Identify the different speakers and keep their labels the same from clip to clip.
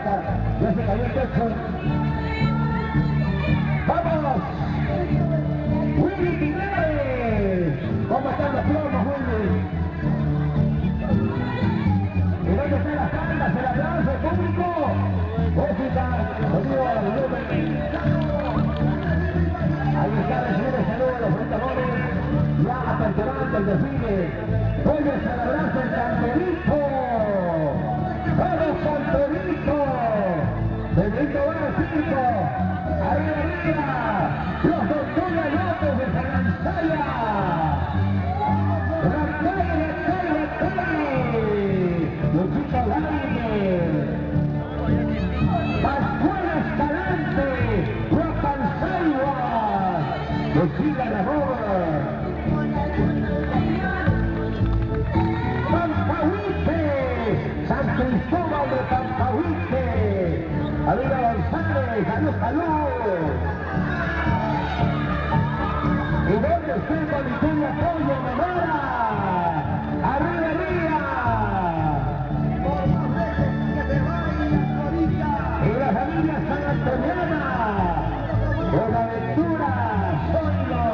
Speaker 1: Blanca, ya se cayó el techo. ¡Vamos! ¡Willy Pinares! ¿Cómo están los plomos, Willy? ¿Y dónde están las cámaras? El aplauso público. Música, sonido de volumen. Ahí está, recibe saludos a los presentadores. Ya aperturando el desfile. Vuelve a celebrarse el camperito. ¡Vamos, camperito! ¡Benito Brasil! ¡Arriba, arriba! ¡Los doctores López de Salamanca! Luchito Lander, Pascual Escalante, Juan Saiwa, Lucila Ramón, Pampahuite, San Cristóbal de Pampahuite, Amiga González, salud, salud. ¿Y dónde está con Victoria Pollo, Menora? ¡Arriba, arriba! Y la familia sanantoniana, Buenaventura, Zoilo,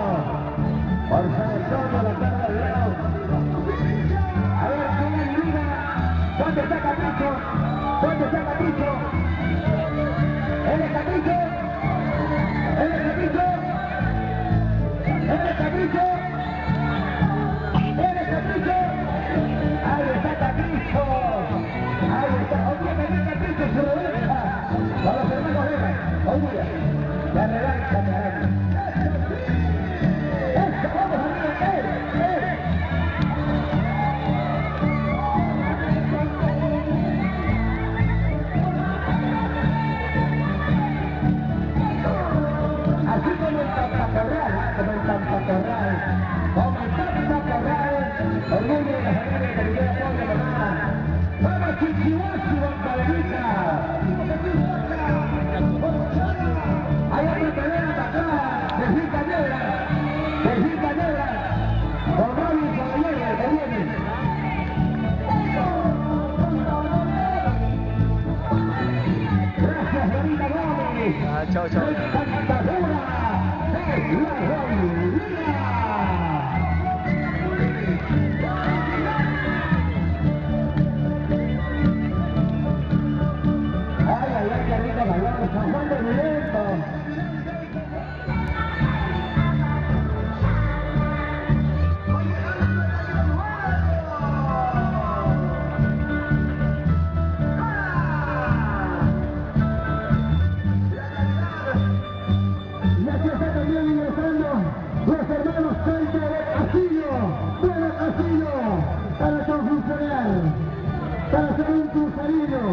Speaker 1: por San Antonio, la tarde de León. A ver, ¿quién adivina? ¿Dónde está Capricho? ¿Dónde está Capricho? ¿Él es Capricho? ¿Él es Capricho? ¿Él es Capricho? ¿Él es Capricho? Ahí está Capricho. Ahí está. Oye, que no Capricho se regresa. Con los hermanos Vega. Oye, la revancha, me harán. ¡Eso! ¡Vamos arriba! Así como el Tampacorral, como el Tampacorral, como el Tampacorral, orgullo de la familia de Miguel Apoyo, mamá. ¡Vamos, Chichihuasi, Bancalita! Hay otra pelea para acá, de Gita Negra, con Robin Caballero, que viene. Gracias, Dorita Gómez.
Speaker 2: Chao, chao.
Speaker 1: San Juan de Mireto. Y aquí está también ingresando los hermanos Celta de Castillo, para confuncionar, para hacer un cruzadillo.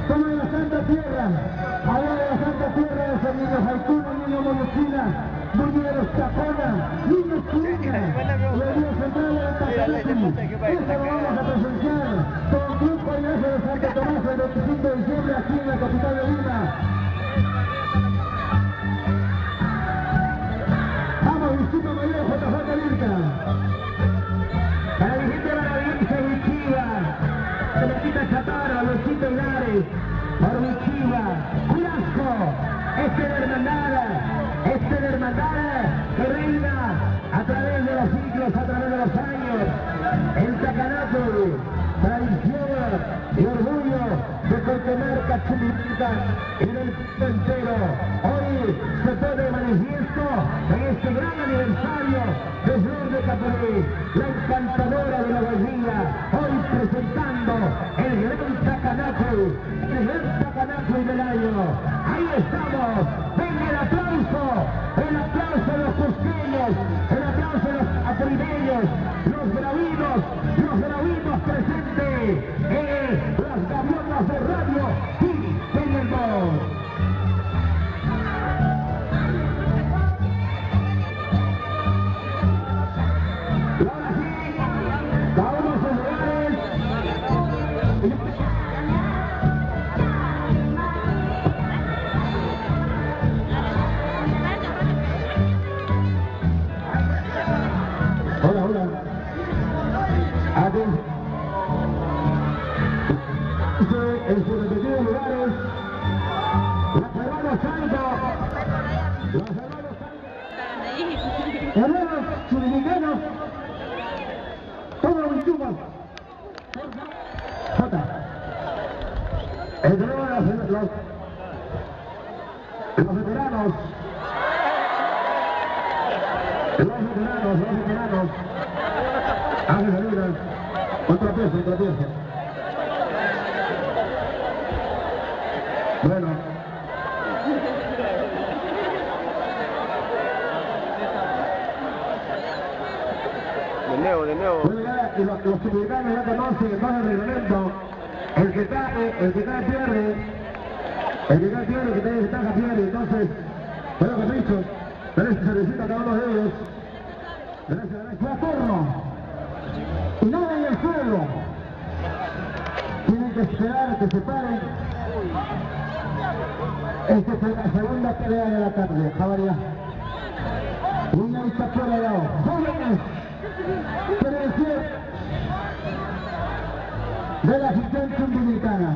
Speaker 1: Como en la Santa Tierra, allá de la Santa Tierra de San Niño Jaituna, Niño Monochina, Muñeros Chapona, Niños Churina, y el Día Central de Tajaleti. Esto lo vamos a presenciar con el Club Iglesia de Santo Tomás el 25 de diciembre aquí en la capital de Lima. Vamos, Distrito Mayor, JJ Lirca. Para dirigir maravillosa Huichiva, se le quita Chatara, Luisito Hilares, por Huichiva, Culasco, esta es la hermandad que reina a través de los siglos, a través de los años, el Tacanaco, tradición y orgullo de Cotemarca, Chumilita y del mundo entero. Hoy se pone de manifiesto en este gran aniversario de Flor de Caporí, la encantadora de la Guajira, hoy presentando el gran Tacanaco del año. Ahí estamos, venga el aplauso de los cusqueños, el aplauso de los apurimeños, los bravinos presentes en las gaviotas de radio y en el gol. Y ahora sí, vamos a sus lugares. entre los veteranos. Los veteranos. Ángel Salinas. Contrapieza. Bueno.
Speaker 2: De nuevo.
Speaker 1: Bueno, y los republicanos ya conocen el reglamento. El que cae pierde. El que cae pierde, el que tiene ventaja pierde. Entonces, bueno, permiso. Gracias, se necesita cada uno de ellos. Gracias. Va a turno. Y nada en el suelo. Tienen que esperar que se paren. Esta es la segunda pelea de la tarde. Javier. Una vista fuera de lado. Jóvenes. Quiere decir de la asistencia dominicana.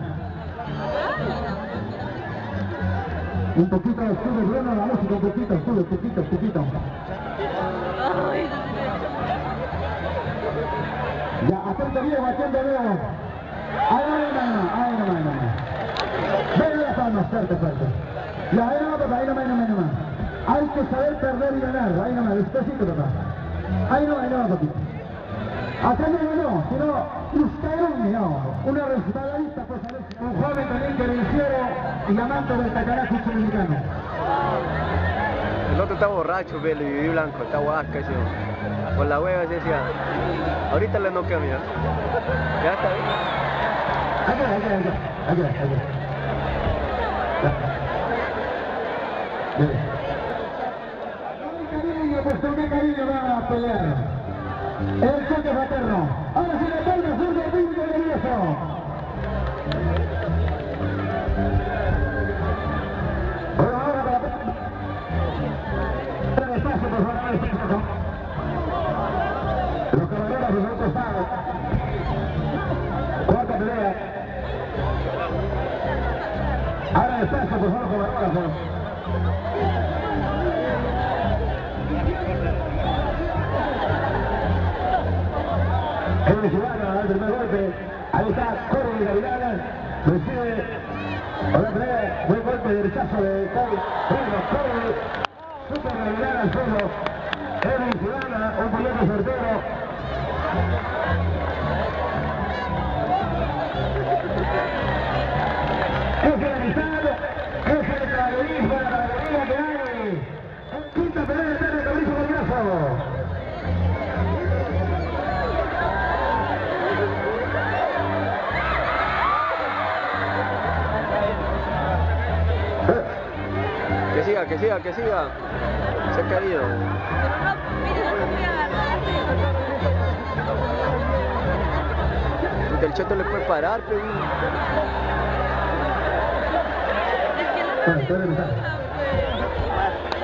Speaker 1: Un poquito estuve, Bruno, la música, un poquito. Ya, atento bien, batiendo bien. Ahí nomás. Ven las palmas, fuerte. Ya, ahí nomás. Hay que saber perder y ganar, ahí nomás, despacito, papá. Ahí no, papito. Acá no, sino usted no. Una resbaladita, pues, un joven también que venciero y amante del Tacaracu dominicano.
Speaker 2: El otro está borracho, velo, y blanco, está guasca ese. Con la hueva se decía. Ahorita le noquea, mira. Ya está bien.
Speaker 1: Aquí. Pues con qué cariño van a pelear. El choque fraterno. Ahora sí le toca sur de público nervioso. Bueno, ahora para el espacio, por favor, los caballeros de un costado. Cuarta pelea. Ahora el espacio, por favor, camarógrafos. El mexicano al primer golpe, ahí está Corby Gavilán, recibe otra pelea, buen golpe de rechazo de Corby, super Gavilán al suelo, el mexicano, un piloto certero. Es el amistad, es el caballerismo, la caballería que hay. Quinta pelea de Fabricio Collazo.
Speaker 2: Que siga. Se ha caído. El Cheto le puede parar, pero...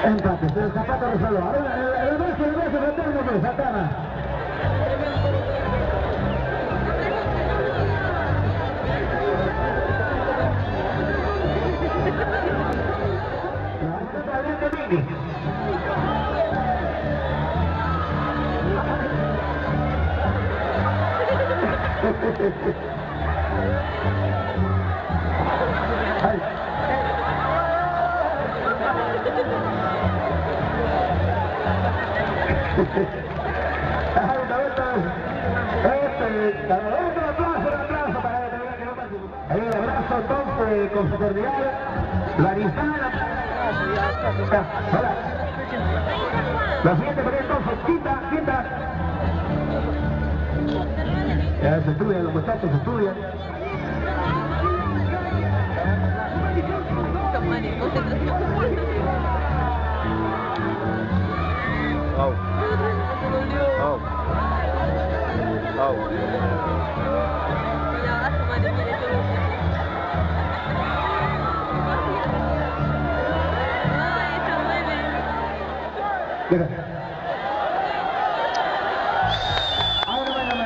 Speaker 1: Empate, el zapato resuelve. Ahora, el brazo fraterno, pues, Santana. Ay. Un aplauso para el abrazo entonces con su cordial, la distancia. La siguiente pelea entonces, quinta. Ya se estudian los muchachos, se estudian.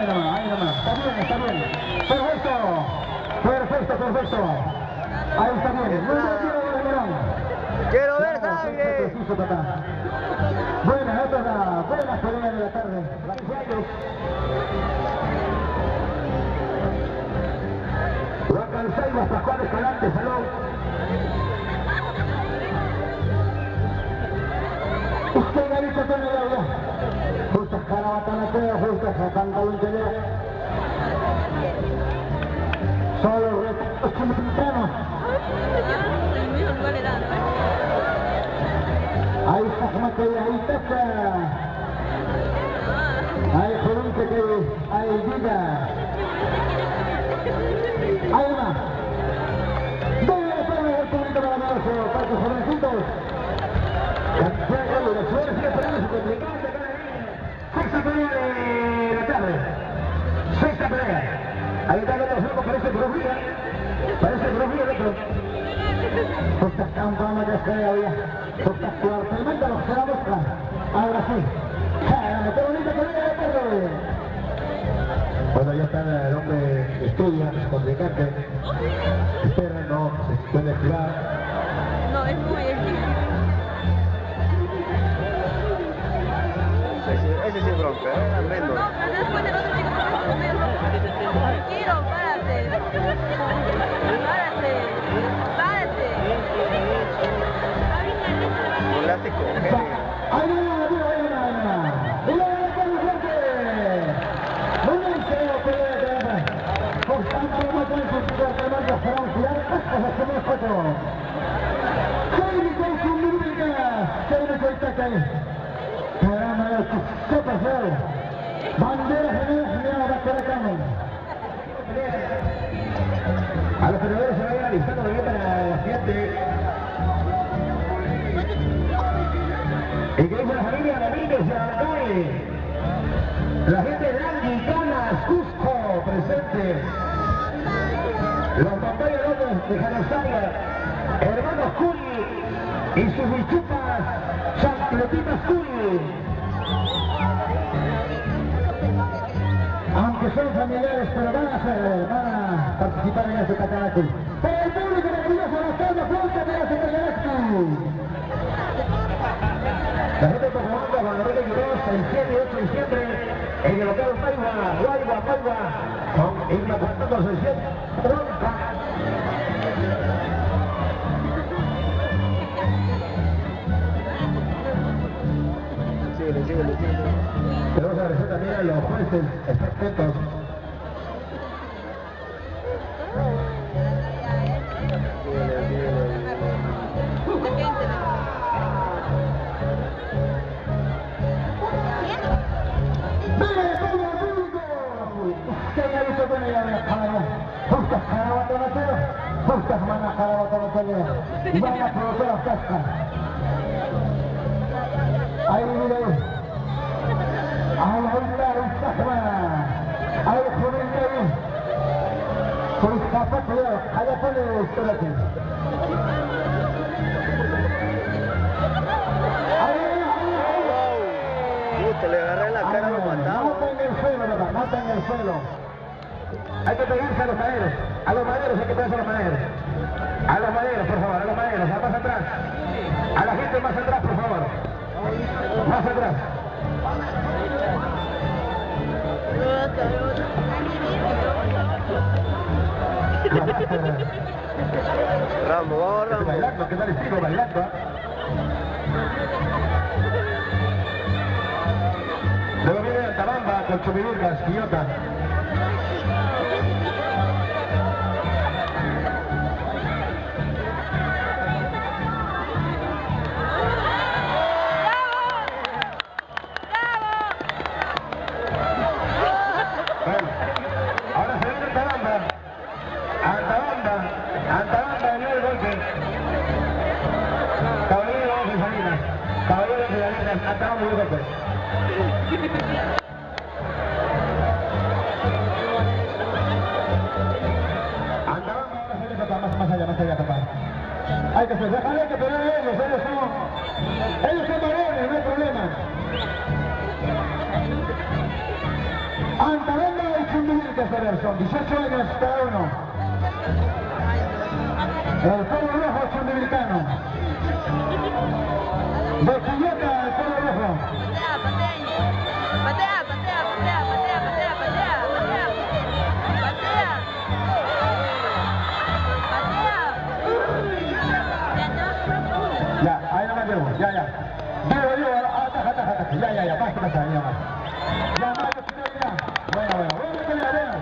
Speaker 1: Ahí nomás. Está bien. Perfecto. Ahí está bien.
Speaker 2: Quiero ver sangre.
Speaker 1: Buena, esta es la buena pelea de la tarde. Juan Calzaimas, Pascual Escalante. Atanasio justo pantalón de solo retos chumitanos. Ahí está Mateo, ahí toca. Ahí Jorunte que ahí diga. Ahí va. Doble de premio del público maravilloso para sus jovencitos. Santiago de los Flores y esperando su complicante con la línea. Sexta pelea de la tarde. Sexta pelea. Ahí está el otro juego, parece Brofía. Parece Brofía el otro. Justo está un programa de estrella hoy. Justo actualmente los que la buscan. Ahora sí. ¡Qué bonito que viene de tarde! Bueno, ya está el hombre estudia, es complicante. Espera, no se puede jugar.
Speaker 3: No, es muy difícil.
Speaker 2: Ese sí es bronca, tremendo.
Speaker 3: No, pero después del otro chico se va a comer. Tranquilo, párate. Párate.
Speaker 2: Un látigo,
Speaker 1: ¡Ahí viene! ¡Y la viene con el fuerte! ¡Buenísimo, pelea! Por tanto, no pueden sustituir a Marcos Francia. ¡Estas hacemos el foto! ¡Jaime con Lúbica! ¡Jaime con Itacay! Programa de Copa Cero. Bandera general va a ser acá. A los peleadores se vayan alistando también para la siguiente. Y que dice la familia Ramírez de Alcalde. La gente de Langui, Canas, Cusco, presente. Los Montoya López de Janosaria, hermanos Curi y sus bichupas, chancletitas Curi. Aunque son familiares, pero van a participar en este campeonato. Para el público maravilloso, Antonio Flota de la Secretaría. La gente está jugando con la Roca Quiroz el 7 y 8 de diciembre en el local Paiva, con Inmaculado Asociación Bronca.
Speaker 2: Síguele.
Speaker 1: Queremos agradecer también a los jueces expertos. Y van a provocar las cascas. Ahí mire. Ahí está un Sajma. Ahí Jorunte ahí. Con capa, cuidado. Allá pone espérate.
Speaker 2: Te le agarré la cara, lo mataba.
Speaker 1: Mata en el suelo, ¿verdad? Mata en el suelo. Hay que pegarse a los maderos. A los maderos hay que pegarse a los maderos. A los maderos, por favor, a los maderos, a más atrás. A la gente más atrás, por favor. Más atrás.
Speaker 2: Vamos, Rambo.
Speaker 1: Bailando, ¿qué tal estilo? Bailando, ¿eh? Luego viene Altabamba con Chumidurgas, Quillota. Altabamba, el nuevo golpe. Caballero de Salinas. Caballero de Salinas, Altabamba, el golpe. Altabamba, ahora se deja más allá, papá. Hay que hacer, déjale que pelear ellos son varones, no hay problema. Altabamba y Chumidurgas, son 18 años cada uno. El Polo Rojo Chumbivilcano. De Quillota, el Polo Rojo.
Speaker 3: Patea.
Speaker 1: Ya, ahí no me llevo, ya. Digo yo, ataja, ya, basta, ya más. Ya, Mario, ya. Bueno, la vea.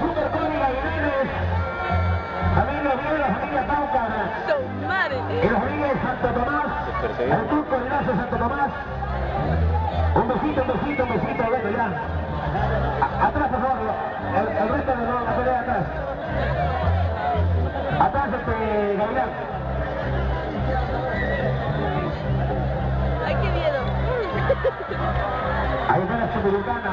Speaker 1: Super Tony Gavilanes. También los vio la familia Pauca.
Speaker 3: ¡Su madre!
Speaker 1: Y los amigos de Santo Tomás. El turco Ignacio Santo Tomás. Un besito, bueno, ya. Atrás, por favor. El resto de la pelea atrás. Atrás, Gavilán.
Speaker 3: ¡Ay, qué miedo!
Speaker 1: Ahí está la Suburbana.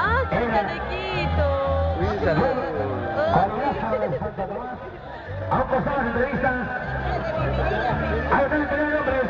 Speaker 3: ¡Ah, qué canequito!
Speaker 1: A un costado de entrevistas. Ahí están el hombres.